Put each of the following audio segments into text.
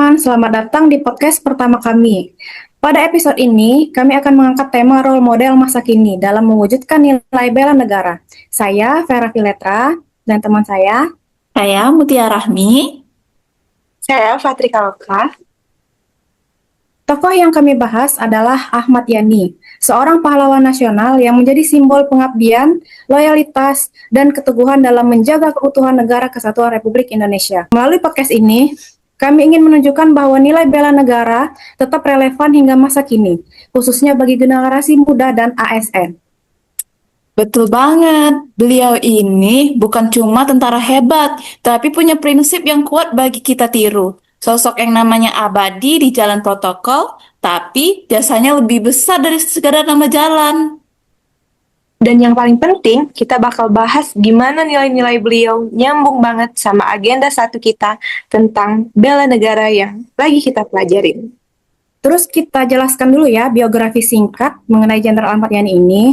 teman-teman, selamat datang di podcast pertama kami. Pada episode ini, kami akan mengangkat tema role model masa kini dalam mewujudkan nilai bela negara. Saya Vera Filetra dan teman Saya Mutia Rahmi. Saya Fatri Kaloka. tokoh yang kami bahas adalah Ahmad Yani, seorang pahlawan nasional yang menjadi simbol pengabdian, loyalitas, dan keteguhan dalam menjaga keutuhan negara kesatuan Republik Indonesia. Melalui podcast ini, kami ingin menunjukkan bahwa nilai bela negara tetap relevan hingga masa kini, khususnya bagi generasi muda dan ASN. Betul banget. Beliau ini bukan cuma tentara hebat, tapi punya prinsip yang kuat bagi kita tiru. Sosok yang namanya abadi di jalan protokol, tapi jasanya lebih besar dari sekadar nama jalan. Dan yang paling penting, kita bakal bahas gimana nilai-nilai beliau nyambung banget sama agenda satu kita tentang bela negara yang lagi kita pelajarin. Terus kita jelaskan dulu ya biografi singkat mengenai Jenderal Ahmad Yani ini.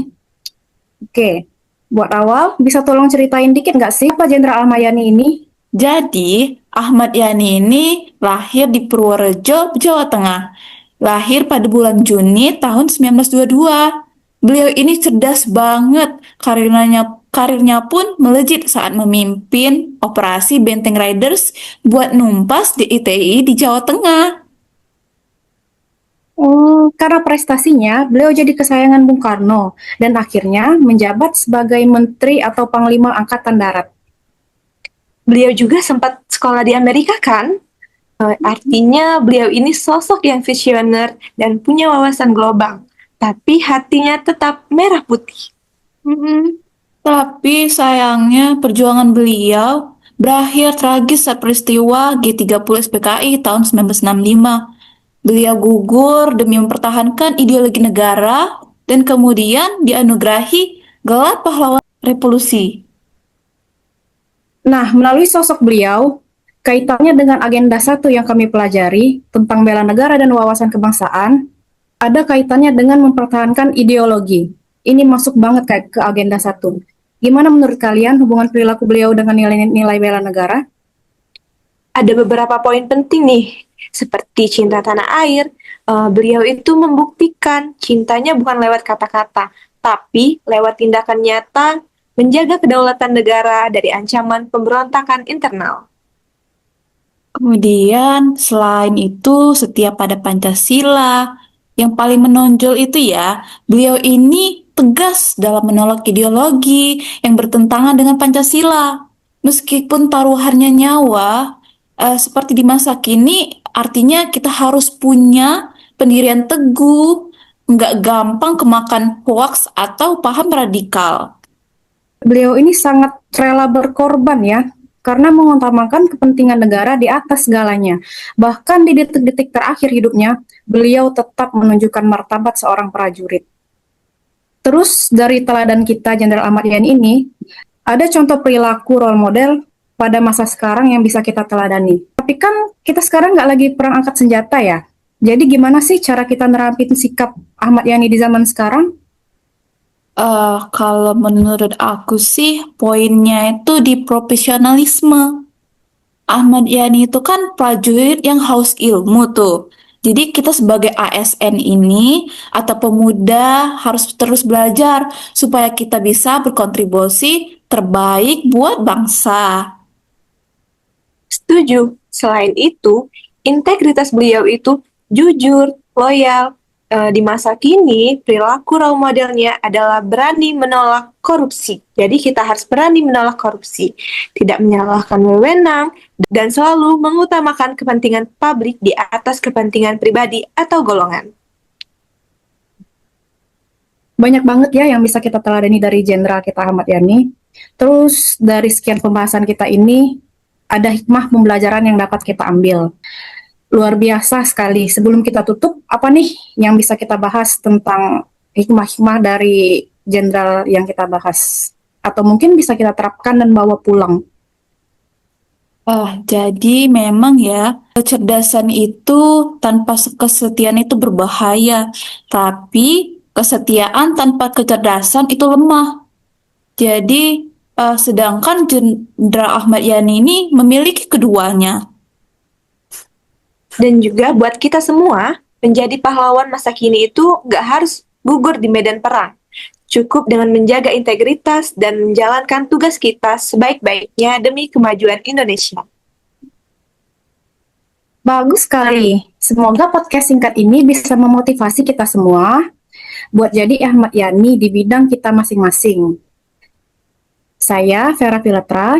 Oke, buat awal bisa tolong ceritain dikit nggak sih apa Jenderal Ahmad Yani ini? Jadi, Ahmad Yani ini lahir di Purworejo, Jawa Tengah. Lahir pada bulan Juni tahun 1922. Beliau ini cerdas banget. Karirnya pun melejit saat memimpin operasi Benteng Riders buat numpas di ITI di Jawa Tengah. Karena prestasinya, beliau jadi kesayangan Bung Karno dan akhirnya menjabat sebagai Menteri atau Panglima Angkatan Darat. Beliau juga sempat sekolah di Amerika kan? Artinya beliau ini sosok yang visioner dan punya wawasan global. Tapi hatinya tetap merah putih. Tapi sayangnya perjuangan beliau berakhir tragis saat peristiwa G30 SPKI tahun 1965. Beliau gugur demi mempertahankan ideologi negara dan kemudian dianugerahi gelar pahlawan revolusi. Nah, melalui sosok beliau, kaitannya dengan agenda satu yang kami pelajari tentang bela negara dan wawasan kebangsaan, ada kaitannya dengan mempertahankan ideologi. Ini masuk banget kayak ke agenda satu. Gimana menurut kalian hubungan perilaku beliau dengan nilai-nilai bela negara? Ada beberapa poin penting nih, seperti cinta tanah air. Beliau itu membuktikan cintanya bukan lewat kata-kata, tapi lewat tindakan nyata menjaga kedaulatan negara dari ancaman pemberontakan internal. Kemudian selain itu setia pada Pancasila. Yang paling menonjol itu ya, beliau ini tegas dalam menolak ideologi yang bertentangan dengan Pancasila. Meskipun taruhannya nyawa, seperti di masa kini, artinya kita harus punya pendirian teguh, nggak gampang kemakan hoaks atau paham radikal. Beliau ini sangat rela berkorban ya, karena mengutamakan kepentingan negara di atas segalanya. Bahkan di detik-detik terakhir hidupnya, beliau tetap menunjukkan martabat seorang prajurit. Terus dari teladan kita Jenderal Ahmad Yani ini, ada contoh perilaku role model pada masa sekarang yang bisa kita teladani. Tapi kan kita sekarang nggak lagi perang angkat senjata ya. Jadi gimana sih cara kita nerapin sikap Ahmad Yani di zaman sekarang? Kalau menurut aku sih, poinnya itu di profesionalisme. Ahmad Yani itu kan prajurit yang haus ilmu tuh. Jadi kita sebagai ASN ini atau pemuda harus terus belajar supaya kita bisa berkontribusi terbaik buat bangsa. Setuju. Selain itu, integritas beliau itu jujur, loyal. Di masa kini, perilaku role modelnya adalah berani menolak korupsi. Jadi kita harus berani menolak korupsi, tidak menyalahkan wewenang, dan selalu mengutamakan kepentingan publik di atas kepentingan pribadi atau golongan. Banyak banget ya yang bisa kita teladani dari Jenderal kita Ahmad Yani. Terus dari sekian pembahasan kita ini, ada hikmah pembelajaran yang dapat kita ambil. Luar biasa sekali. Sebelum kita tutup, apa nih yang bisa kita bahas tentang hikmah-hikmah dari Jenderal yang kita bahas? Atau mungkin bisa kita terapkan dan bawa pulang. Jadi memang ya, kecerdasan itu tanpa kesetiaan itu berbahaya, tapi kesetiaan tanpa kecerdasan itu lemah. Jadi, sedangkan Jenderal Ahmad Yani ini memiliki keduanya. Dan juga buat kita semua, menjadi pahlawan masa kini itu nggak harus gugur di medan perang. Cukup dengan menjaga integritas dan menjalankan tugas kita sebaik-baiknya demi kemajuan Indonesia. Bagus sekali. Semoga podcast singkat ini bisa memotivasi kita semua buat jadi Ahmad Yani di bidang kita masing-masing. Saya Vera Filetra.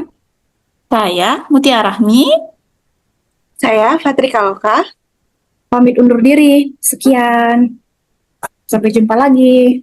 Saya Mutia Rahmi. Saya Fatri Kaloka. Pamit undur diri. Sekian. Sampai jumpa lagi.